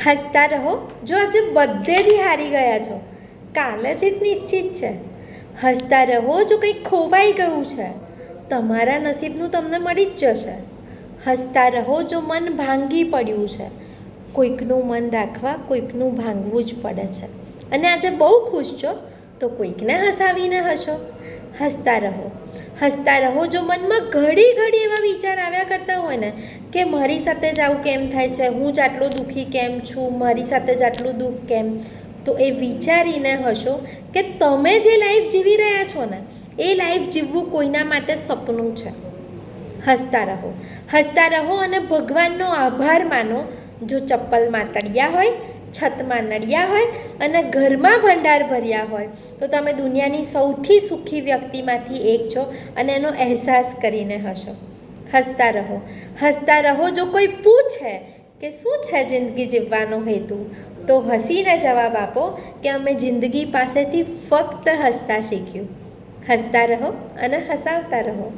હસતા રહો. જો આજે બધેથી હારી ગયા છો, કાલે જીત નિશ્ચિત છે. હસતા રહો. જો કંઈક ખોવાઈ ગયું છે, તમારા નસીબનું તમને મળી જ જશે. હસતા રહો. જો મન ભાંગી પડ્યું છે, કોઈકનું મન રાખવા કોઈકનું ભાંગવું જ પડે છે. અને આજે બહુ ખુશ છો તો કોઈકને હસાવીને હસો. હસતા રહો. હસતા રહો. જો મનમાં ઘડી ઘડી એવા વિચાર આવ્યા કરતા હોય ને કે મારી સાથે જ આવું કેમ થાય છે, હું જ આટલો દુઃખી કેમ છું, મારી સાથે જ આટલું દુઃખ કેમ, તો એ વિચારીને હસો કે તમે જે લાઈફ જીવી રહ્યા છો ને એ લાઈફ જીવવું કોઈના માટે સપનું છે. હસતા રહો. હસતા રહો અને ભગવાનનો આભાર માનો. જો ચપ્પલમાં તળિયા હોય, છતમાં નળિયા હોય અને ઘરમાં ભંડાર ભર્યા હોય તો તમે દુનિયાની સૌથી સુખી વ્યક્તિમાંથી એક છો અને એનો અહેસાસ કરીને હસો. હસતા રહો. હસતા રહો. જો કોઈ પૂછે કે શું છે જિંદગી જીવવાનો હેતુ, તો હસીને જવાબ આપો કે અમે જિંદગી પાસેથી ફક્ત હસતા શીખ્યું. હસતા રહો અને હસાવતા રહો.